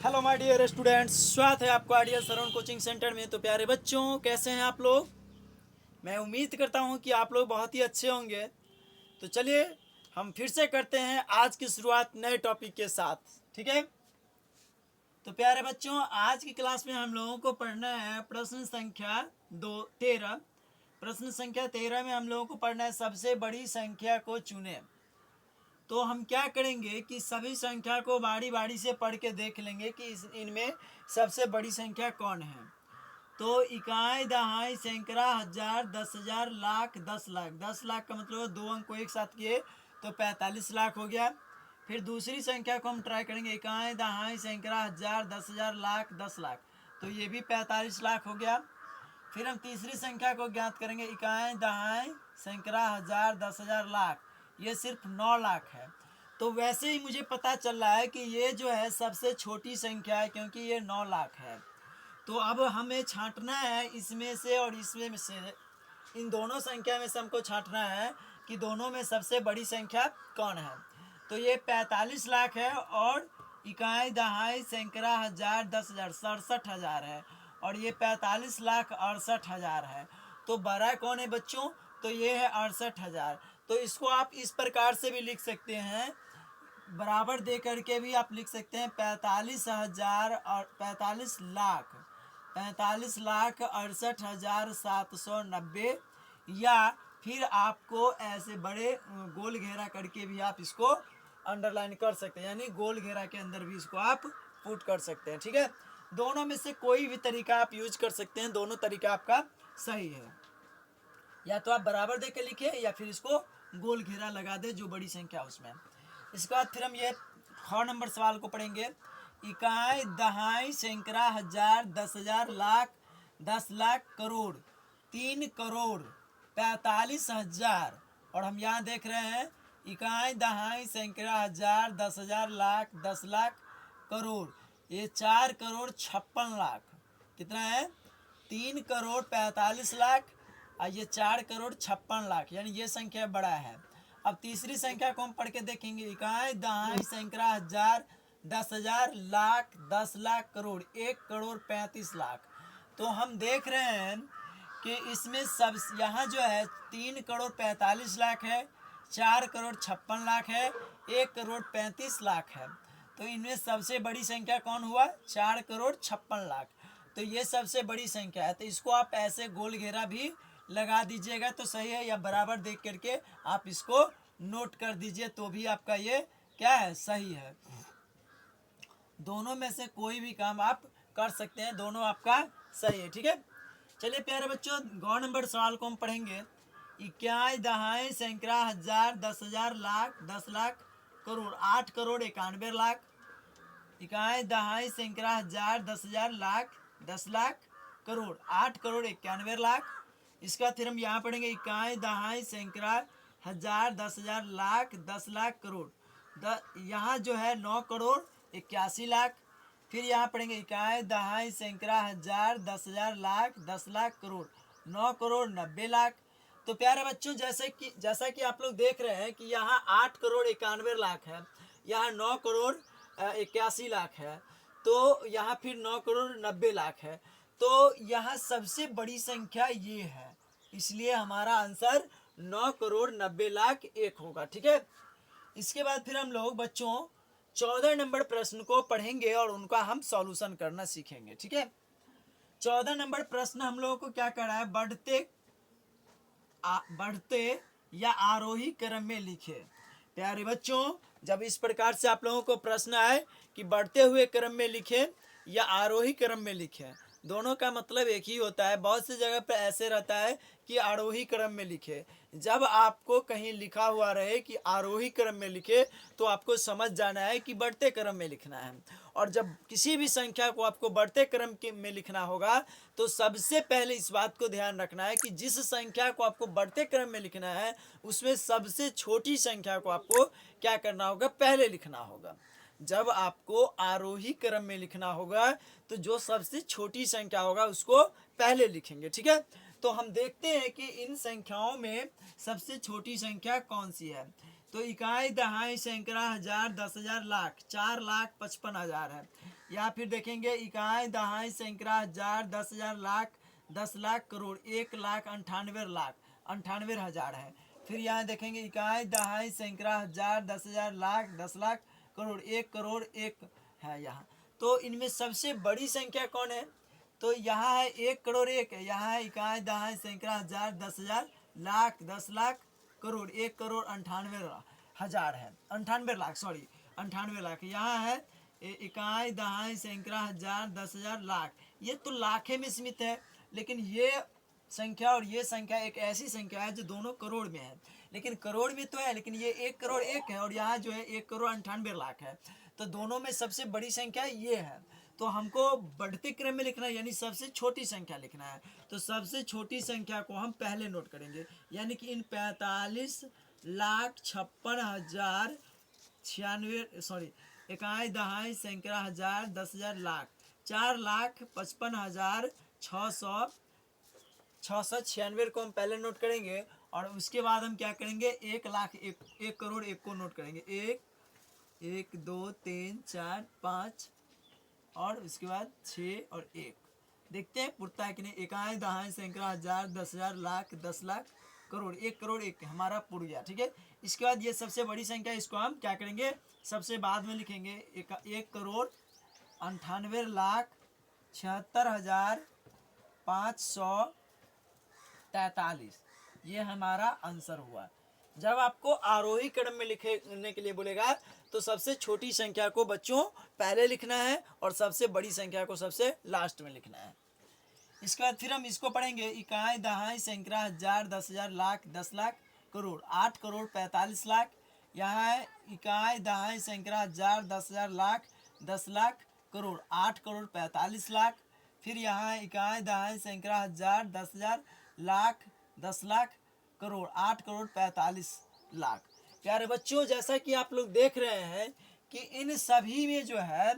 Hello my dear students, स्वागत है आपको आइडियल सरवण कोचिंग सेंटर में। तो प्यारे बच्चों, कैसे हैं आप लोग? मैं उम्मीद करता हूं कि आप लोग बहुत ही अच्छे होंगे। तो चलिए हम फिर से करते हैं आज की शुरुआत नए टॉपिक के साथ, ठीक है? तो प्यारे बच्चों, आज की क्लास में हम लोगों को पढ़ना है प्रश्न संख्या 13। प्रश्न संख्या 13 में हम लोगों को पढ़ना है सबसे बड़ी संख्या को चुने। तो हम क्या करेंगे कि सभी संख्या को बारी बारी से पढ़ के देख लेंगे कि इनमें सबसे बड़ी संख्या कौन है। तो इकाई, दहाई, सैकड़ा, हजार, 10,000, लाख, 10 लाख। 10 लाख का मतलब 2 अंक को एक साथ किए तो 45 लाख हो गया। फिर दूसरी संख्या को हम ट्राई करेंगे, इकाई, दहाई, सैकड़ा, हजार, 10,000, लाख, 10 लाख। तो ये भी 45 लाख हो गया। फिर हम तीसरी संख्या को ज्ञात करेंगे, इकाई, दहाई, सैकड़ा, हजार, 10,000, लाख। ये सिर्फ 9 लाख है। तो वैसे ही मुझे पता चल रहा है कि ये जो है सबसे छोटी संख्या है, क्योंकि ये 9 लाख है। तो अब हमें छांटना है इसमें से और इसमें से, इन दोनों संख्या में से हमको छांटना है कि दोनों में सबसे बड़ी संख्या कौन है। तो ये 45 लाख है और इकाई, दहाई, सैकड़ा, हजार, 10,000, 67,000 है। और ये 45 लाख 68,000 है। तो बड़ा कौन है बच्चों? तो ये है 68,000। तो इसको आप इस प्रकार से भी लिख सकते हैं, बराबर दे करके भी आप लिख सकते हैं 45,000 और 45,68,790। या फिर आपको ऐसे बड़े गोल घेरा करके भी आप इसको अंडरलाइन कर सकते हैं, यानी गोल घेरा के अंदर भी इसको आप पुट कर सकते हैं, ठीक है? दोनों में से कोई भी तरीका आप यूज कर सकते हैं, दोनों तरीका आपका सही है। या तो आप बराबर दे के लिखे या फिर इसको गोल घेरा लगा दे जो बड़ी संख्या उसमें। इसके बाद फिर हम ये 6 नंबर सवाल को पढ़ेंगे, इकाई, दहाई, सैकड़ा, हजार, 10,000, लाख, 10 लाख, करोड़। 3 करोड़ 45,000। और हम यहाँ देख रहे हैं इकाई, दहाई, सैकड़ा, हजार, 10,000, लाख, 10 लाख, करोड़। ये 4 करोड़ 56 लाख। कितना है? 3 करोड़ 45 लाख और ये 4 करोड़ 56 लाख, यानी ये संख्या बड़ा है। अब तीसरी संख्या को हम पढ़ के देखेंगे, इकाई, दहाई, सैकड़ा, हजार, 10,000, लाख, 10 लाख, करोड़। 1 करोड़ 35 लाख। तो हम देख रहे हैं कि इसमें सब यहाँ जो है 3 करोड़ 45 लाख है, 4 करोड़ 56 लाख है, 1 करोड़ 35 लाख है। तो इनमें सबसे बड़ी संख्या कौन हुआ? 4 करोड़ 56 लाख। तो ये सबसे बड़ी संख्या है। तो इसको आप ऐसे गोल घेरा भी लगा दीजिएगा तो सही है, या बराबर देख करके आप इसको नोट कर दीजिए तो भी आपका ये क्या है? सही है। दोनों में से कोई भी काम आप कर सकते हैं, दोनों आपका सही है, ठीक है? चलिए प्यारे बच्चों, 9 नंबर सवाल को हम पढ़ेंगे, इकाई, दहाई, सैकड़ा, हजार, 10,000, लाख, 10 लाख, करोड़। 8 करोड़ 91 लाख। इकाई, दहाई, सैकड़ा, हजार, 10,000, लाख, 10 लाख, करोड़। 8 करोड़ 91 लाख। इसका फिर हम यहाँ पढ़ेंगे, इकाई, दहाई, सैकड़ा, हजार, 10,000, लाख, 10 लाख, करोड़। यहाँ जो है 9 करोड़ 81 लाख। फिर यहाँ पढ़ेंगे, इकाई, दहाई, सैकड़ा, हजार, 10,000, लाख, 10 लाख, करोड़। 9 करोड़ 90 लाख। तो प्यारे बच्चों, जैसा कि आप लोग देख रहे हैं कि यहाँ 8 करोड़ 91 लाख है, यहाँ 9 करोड़ 81 लाख है, तो यहाँ फिर 9 करोड़ 90 लाख है। तो यहाँ सबसे बड़ी संख्या ये है, इसलिए हमारा आंसर 9 करोड़ 90 लाख 1 होगा, ठीक है? इसके बाद फिर हम लोग बच्चों 14 नंबर प्रश्न को पढ़ेंगे और उनका हम सॉल्यूशन करना सीखेंगे, ठीक है? 14 नंबर प्रश्न हम लोगों को क्या कर रहा है, बढ़ते या आरोही क्रम में लिखे। प्यारे बच्चों, जब इस प्रकार से आप लोगों को प्रश्न आए कि बढ़ते हुए क्रम में लिखे या आरोही क्रम में लिखे, दोनों का मतलब एक ही होता है। बहुत सी जगह पे ऐसे रहता है कि आरोही क्रम में लिखे। जब आपको कहीं लिखा हुआ रहे कि आरोही क्रम में लिखे तो आपको समझ जाना है कि बढ़ते क्रम में लिखना है। और जब किसी भी संख्या को आपको बढ़ते क्रम में लिखना होगा तो सबसे पहले इस बात को ध्यान रखना है कि जिस संख्या को आपको बढ़ते क्रम में लिखना है उसमें सबसे छोटी संख्या को आपको क्या करना होगा? पहले लिखना होगा। जब आपको आरोही क्रम में लिखना होगा तो जो सबसे छोटी संख्या होगा उसको पहले लिखेंगे, ठीक है? तो हम देखते हैं कि इन संख्याओं में सबसे छोटी संख्या कौन सी है। तो इकाई दहाई सैकड़ा हजार 10,000 लाख 4,55,000 है। या फिर देखेंगे इकाई दहाई सैकड़ा हजार 10,000 लाख 10 लाख करोड़ 1,98,00,000 है। फिर यहाँ देखेंगे इकाई दहाई सैकड़ा हजार 10,000 लाख 10 लाख करोड़ 1 करोड़ 1 है यहाँ। तो इनमें सबसे बड़ी संख्या कौन है? तो यहाँ है 1 करोड़ 1 है। यहाँ है इकाई दहाई सैकड़ा हजार 10,000 लाख 10 लाख करोड़ 1 करोड़ 98,000 है, 98 लाख, सॉरी 98 लाख। यहाँ है इकाई दहाई सैकड़ा हजार 10,000 लाख। ये तो लाखे में सीमित है, लेकिन ये संख्या और ये संख्या एक ऐसी संख्या है जो दोनों करोड़ में है। लेकिन करोड़ में तो है, लेकिन ये 1 करोड़ 1 है और यहाँ जो है 1 करोड़ 98 लाख है। तो दोनों में सबसे बड़ी संख्या ये है। तो हमको बढ़ते क्रम में लिखना है, यानी सबसे छोटी संख्या लिखना है। तो सबसे छोटी संख्या को हम पहले नोट करेंगे, यानी कि इन 45,56,096 सॉरी इकाई दहाई सैकड़ा हजार 10,000 लाख 4,55,696 को हम पहले नोट करेंगे। और उसके बाद हम क्या करेंगे 1 लाख 1 करोड़ 1 को नोट करेंगे। 1 1 2 3 4 5 और उसके बाद 6 और 1। देखते हैं पुरता है कि नहीं। इकाई दहाई सैकड़ा हजार 10,000 लाख 10 लाख करोड़ 1 करोड़ 1 हमारा पुर गया। ठीक है, इसके बाद ये सबसे बड़ी संख्या, इसको हम क्या करेंगे सबसे बाद में लिखेंगे। 1 करोड़ 98,76,543 ये हमारा आंसर हुआ। जब आपको आरोही क्रम में लिखने के लिए बोलेगा तो सबसे छोटी संख्या को बच्चों पहले लिखना है और सबसे बड़ी संख्या को सबसे लास्ट में लिखना है। इसके बाद फिर हम इसको पढ़ेंगे। इकाई दहाई सैकड़ा हजार 10,000 लाख 10 लाख करोड़ 8 करोड़ 45 लाख। यहाँ है इकाई दहाई सैकड़ा हजार 10,000 लाख 10 लाख करोड़ 8 करोड़ 45 लाख। फिर यहाँ है इकाई दहाई सैकड़ा हजार 10,000 लाख 10 लाख करोड़ 8 करोड़ 45 लाख। प्यारे बच्चों, जैसा कि आप लोग देख रहे हैं कि इन सभी में जो है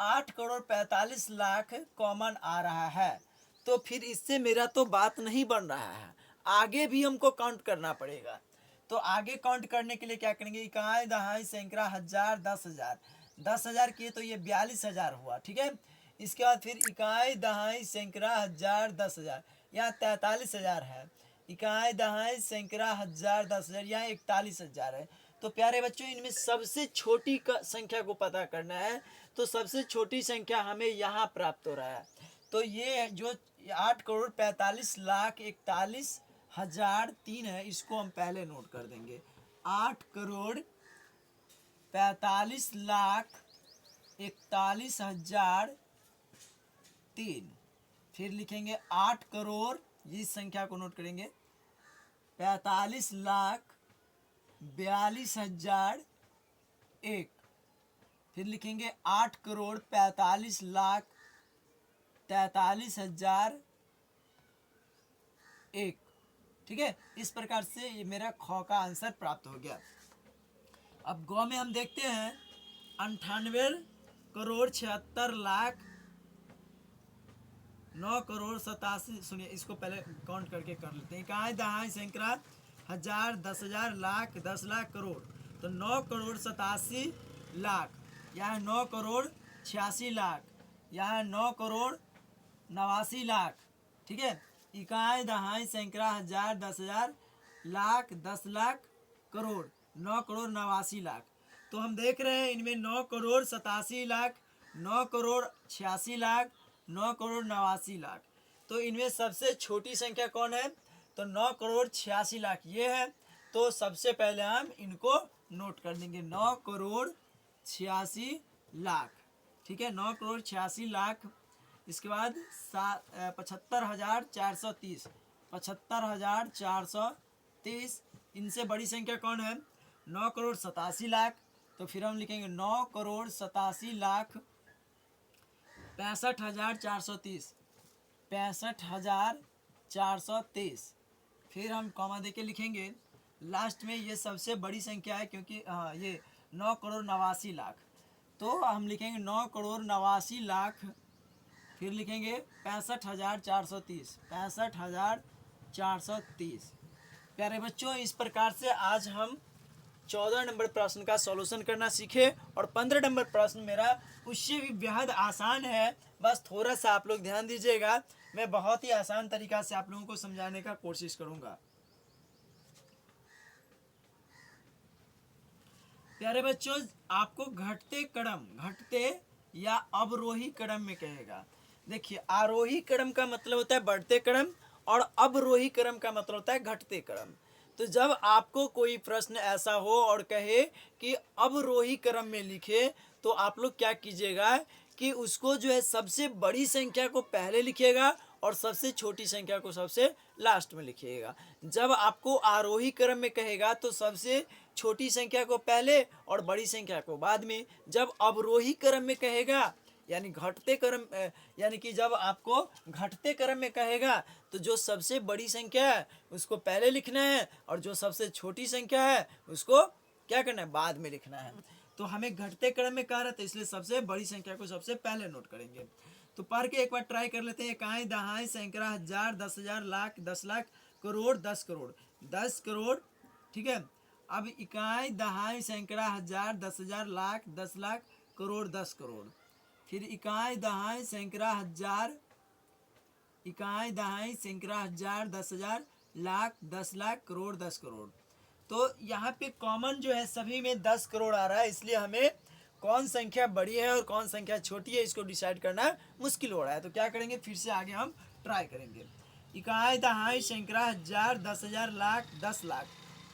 8 करोड़ 45 लाख कॉमन आ रहा है। तो फिर इससे मेरा तो बात नहीं बन रहा है, आगे भी हमको काउंट करना पड़ेगा। तो आगे काउंट करने के लिए क्या करेंगे, इकाई दहाई सैकड़ा हजार 10,000 10,000 किए तो ये 42,000 हुआ। ठीक है, इसके बाद फिर इकाई दहाई सैकड़ा हजार 10,000 यहाँ 43,000 है। इकाई दहाई सैकड़ा हजार 10,000 यहाँ 41,000 है। तो प्यारे बच्चों, इनमें सबसे छोटी संख्या को पता करना है। तो सबसे छोटी संख्या हमें यहाँ प्राप्त हो रहा है। तो ये जो 8 करोड़ 45 लाख 41,003 है, इसको हम पहले नोट कर देंगे। 8 करोड़ 45 लाख 41,003। फिर लिखेंगे 8 करोड़, इस संख्या को नोट करेंगे 45 लाख 42,001। फिर लिखेंगे 8 करोड़ 45 लाख 43,001। ठीक है, इस प्रकार से ये मेरा ख का आंसर प्राप्त हो गया। अब गौ में हम देखते हैं 98 करोड़ 76 लाख 9 करोड़ 87। सुनिए, इसको पहले काउंट करके कर लेते हैं। इकाई दहाई सैकड़ा हजार 10,000 लाख 10 लाख करोड़। तो 9 करोड़ 87 लाख, यहाँ 9 करोड़ 86 लाख, यहाँ 9 करोड़ 89 लाख। ठीक है, इकाई दहाई सैकड़ा हजार 10,000 लाख 10 लाख करोड़ 9 करोड़ 89 लाख। तो हम देख रहे हैं इनमें 9 करोड़ 87 लाख 9 करोड़ 86 लाख 9 करोड़ 89 लाख। तो इनमें सबसे छोटी संख्या कौन है? तो 9 करोड़ 86 लाख ये है। तो सबसे पहले हम इनको नोट कर देंगे 9 करोड़ 86 लाख। ठीक है, 9 करोड़ 86 लाख। इसके बाद 75,430 75,430। इनसे बड़ी संख्या कौन है? 9 करोड़ 87 लाख। तो फिर हम लिखेंगे 9 करोड़ 87 लाख 65,430 65,430। फिर हम कॉमा देके लिखेंगे लास्ट में, ये सबसे बड़ी संख्या है क्योंकि ये 9 करोड़ 89 लाख। तो हम लिखेंगे 9 करोड़ 89 लाख। फिर लिखेंगे 65,430 65,430। प्यारे बच्चों, इस प्रकार से आज हम 14 नंबर प्रश्न का सॉल्यूशन करना सीखे। और 15 नंबर प्रश्न मेरा उससे भी बेहद आसान है, बस थोड़ा सा आप लोग ध्यान दीजिएगा। मैं बहुत ही आसान तरीका से आप लोगों को समझाने का कोशिश करूंगा। प्यारे बच्चों, आपको घटते या अवरोही क्रम में कहेगा। देखिए, आरोही क्रम का मतलब होता है बढ़ते क्रम और अवरोही क्रम का मतलब होता है घटते क्रम। तो जब आपको कोई प्रश्न ऐसा हो और कहे कि अवरोही क्रम में लिखे, तो आप लोग क्या कीजिएगा कि उसको जो है सबसे बड़ी संख्या को पहले लिखिएगा और सबसे छोटी संख्या को सबसे लास्ट में लिखिएगा। जब आपको आरोही क्रम में कहेगा तो सबसे छोटी संख्या को पहले और बड़ी संख्या को बाद में। जब अवरोही क्रम में कहेगा यानी घटते क्रम यानी कि जब आपको घटते क्रम में कहेगा तो जो सबसे बड़ी संख्या है उसको पहले लिखना है और जो सबसे छोटी संख्या है उसको क्या करना है, बाद में लिखना है। तो हमें घटते क्रम में कह रहा था, इसलिए सबसे बड़ी संख्या को सबसे पहले नोट करेंगे। तो पढ़ के एक बार ट्राई कर लेते हैं। इकाई, दहाई, सैकड़ा, हजार, 10,000, लाख, 10 लाख, करोड़, 10 करोड़, 10 करोड़। ठीक है। अब इकाई, दहाई, सैकड़ा, हजार, 10,000, लाख, 10 लाख, करोड़, 10 करोड़। फिर इकाई, दहाई, सैकड़ा, हजार, इकाई, दहाई, सैकड़ा, हजार, 10,000, लाख, 10 लाख, करोड़, 10 करोड़। तो यहाँ पे कॉमन जो है सभी में 10 करोड़ आ रहा है, इसलिए हमें कौन संख्या बड़ी है और कौन संख्या छोटी है इसको डिसाइड करना मुश्किल हो रहा है। तो क्या करेंगे, फिर से आगे हम ट्राई करेंगे। इकाई, दहाई, सैकड़ा, हजार, 10,000, लाख, 10 लाख।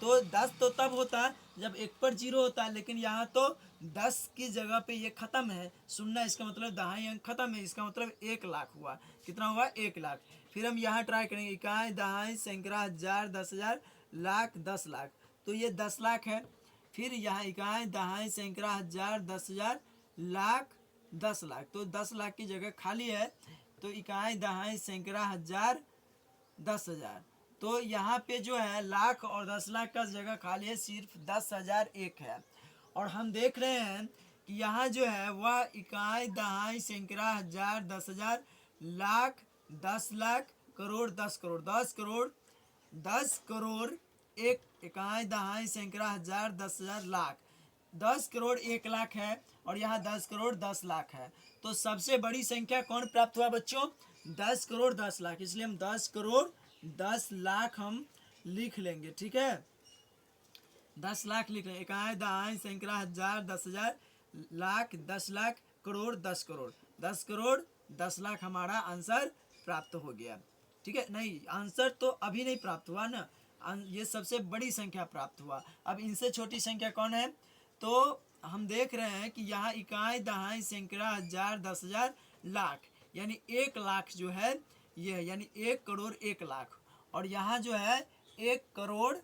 तो 10 तो तब होता है जब एक पर जीरो होता है, लेकिन यहाँ तो 10 की जगह पे ये खत्म है, सुनना, इसका मतलब दहाई अंक खत्म है, इसका मतलब 1 लाख हुआ। कितना हुआ, 1 लाख। फिर हम यहाँ ट्राई करेंगे। इकाई, दहाई, सैकड़ा, हजार, 10,000, लाख, 10 लाख। तो ये 10 लाख है। फिर यहाँ इकाई, दहाई, सैकड़ा, हजार, 10,000, लाख, 10 लाख। तो 10 लाख की जगह खाली है। तो इकाई, दहाई, सैकड़ा, हजार, 10,000। तो यहाँ पे जो है लाख और 10 लाख का जगह खाली है, सिर्फ 10,000 एक है। और हम देख रहे हैं कि यहाँ जो है वह इकाई, दहाई, सैकड़ा, हजार, 10,000, लाख, 10 लाख, करोड़, 10 करोड़, 10 करोड़, 10 करोड़, एक इकाई, दहाई, सैकड़ा, हजार, 10,000, लाख, 10 करोड़ 1 लाख है और यहाँ 10 करोड़ 10 लाख है। तो सबसे बड़ी संख्या कौन प्राप्त हुआ बच्चों, 10 करोड़ 10 लाख। इसलिए हम 10 करोड़ 10 लाख हम लिख लेंगे। ठीक है, 10 लाख लिख लेंगे। इकाई, दहाई, सैकड़ा, हजार, 10,000, लाख, 10 लाख, करोड़, 10 करोड़, 10 करोड़ 10 लाख हमारा आंसर प्राप्त हो गया। ठीक है, नहीं आंसर तो अभी नहीं प्राप्त हुआ ना, ये सबसे बड़ी संख्या प्राप्त हुआ। अब इनसे छोटी संख्या कौन है, तो हम देख रहे हैं कि यहाँ इकाई, दहाई, सैकड़ा, हजार, 10,000, लाख, यानी 1 लाख जो है ये है, यानी 1 करोड़ 1 लाख। और यहाँ जो है 1 करोड़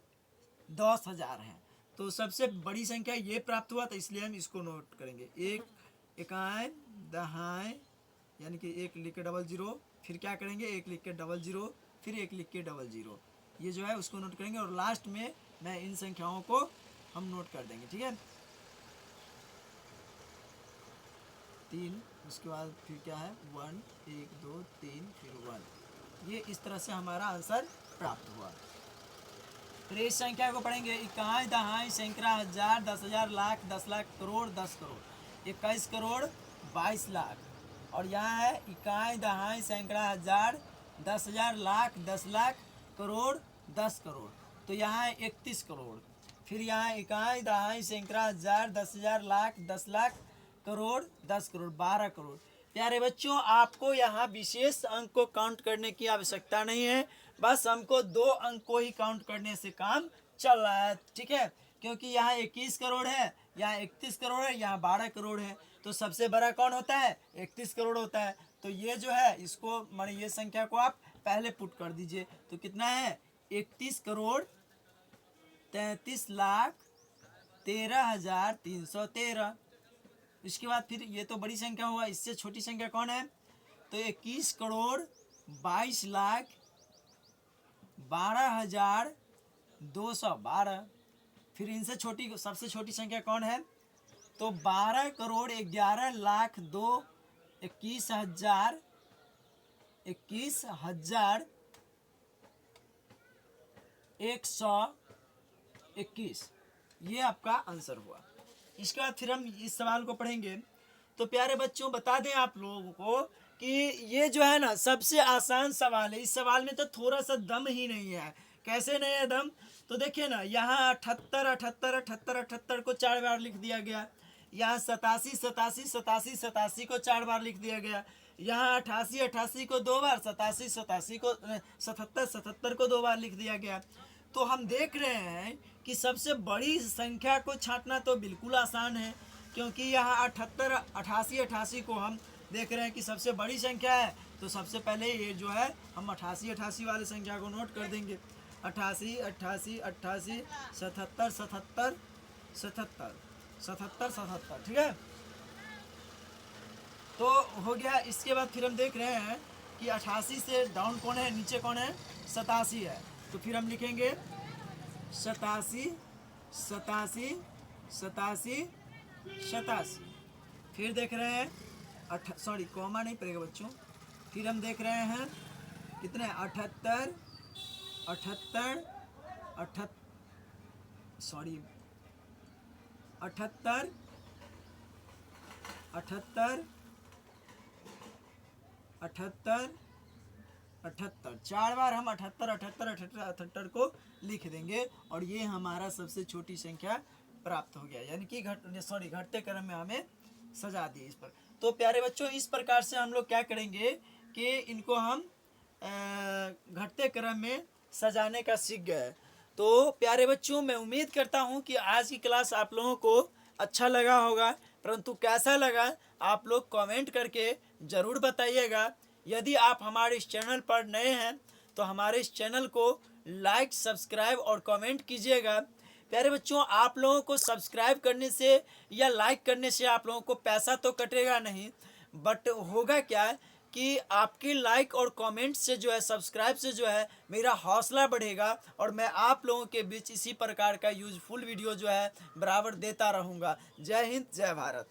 10,000 है। तो सबसे बड़ी संख्या ये प्राप्त हुआ, तो इसलिए हम इसको नोट करेंगे। एक इकाई, दहाई, यानी कि 1 लिख के डबल जीरो, फिर क्या करेंगे 1 लिख के डबल जीरो, फिर 1 लिख के डबल जीरो, ये जो है उसको नोट करेंगे। और लास्ट में मैं इन संख्याओं को हम नोट कर देंगे। ठीक है, 3, उसके बाद फिर क्या है 1, 1 2 3 फिर 1। ये इस तरह से हमारा आंसर प्राप्त हुआ। फिर इस संख्या को पढ़ेंगे। इकाई, दहाई, सैकड़ा, हजार, 10,000, लाख, 10 लाख, करोड़, 10 करोड़, 21 करोड़ 22 लाख। और यहाँ है इकाई, दहाई, सैकड़ा, हजार, 10,000, लाख, 10 लाख, करोड़, 10 करोड़। तो यहाँ है 31 करोड़। फिर यहाँ इकाई, दहाई, सैकड़ा, हजार, 10,000, लाख, 10 लाख, करोड़, 10 करोड़, 12 करोड़। प्यारे बच्चों, आपको यहाँ विशेष अंक को काउंट करने की आवश्यकता नहीं है, बस हमको 2 अंक को ही काउंट करने से काम चल रहा है। ठीक है, क्योंकि यहाँ 21 करोड़ है, यहाँ 31 करोड़ है, यहाँ 12 करोड़ है। तो सबसे बड़ा कौन होता है, 31 करोड़ होता है। तो ये जो है इसको माने ये संख्या को आप पहले पुट कर दीजिए। तो कितना है 31 करोड़ 33 लाख 13,313। इसके बाद फिर ये तो बड़ी संख्या हुआ, इससे छोटी संख्या कौन है, तो 21 करोड़ 22 लाख 12,212। फिर इनसे छोटी सबसे छोटी संख्या कौन है, तो 12 करोड़ 11 लाख 21,121 121। ये आपका आंसर हुआ। इसके बाद फिर हम इस सवाल को पढ़ेंगे। तो प्यारे बच्चों बता दें आप लोगों को कि ये जो है ना सबसे आसान सवाल है। इस सवाल में तो थोड़ा सा दम ही नहीं है। कैसे नहीं है दम? तो देखिए ना, यहाँ 78 78 78 78 को 4 बार लिख दिया गया। यहाँ 87 87 87 87 को 4 बार लिख दिया गया। यहाँ 88 88 को 2 बार, 87 87 को 77 77 को 2 बार लिख दिया गया। तो हम देख रहे हैं कि सबसे बड़ी संख्या को छांटना तो बिल्कुल आसान है, क्योंकि यहाँ 78 88 88 को हम देख रहे हैं कि सबसे बड़ी संख्या है। तो सबसे पहले ये जो है हम 88 88 वाली संख्या को नोट कर देंगे। 88 88 88 77 77 77 77 77, ठीक है। तो हो गया। इसके बाद फिर हम देख रहे हैं कि 88 से डाउन कौन है, नीचे कौन है, 87 है। तो फिर हम लिखेंगे 87 87 87 87। फिर देख रहे हैं कॉमा नहीं पड़ेगा बच्चों। फिर हम देख रहे हैं कितने, 78 78 78 78 78 78 78। 4 बार हम 78 78 78 78 को लिख देंगे और ये हमारा सबसे छोटी संख्या प्राप्त हो गया, यानी कि घटते क्रम में हमें सजा दिए इस पर। तो प्यारे बच्चों इस प्रकार से हम लोग क्या करेंगे कि इनको हम घटते क्रम में सजाने का सीख गए। तो प्यारे बच्चों मैं उम्मीद करता हूँ कि आज की क्लास आप लोगों को अच्छा लगा होगा, परंतु कैसा लगा आप लोग कमेंट करके ज़रूर बताइएगा। यदि आप हमारे इस चैनल पर नए हैं तो हमारे इस चैनल को लाइक सब्सक्राइब और कमेंट कीजिएगा। प्यारे बच्चों आप लोगों को सब्सक्राइब करने से या लाइक करने से आप लोगों को पैसा तो कटेगा नहीं, बट होगा क्या कि आपकी लाइक और कमेंट से जो है, सब्सक्राइब से जो है मेरा हौसला बढ़ेगा और मैं आप लोगों के बीच इसी प्रकार का यूजफुल वीडियो जो है बराबर देता रहूँगा। जय हिंद, जय भारत।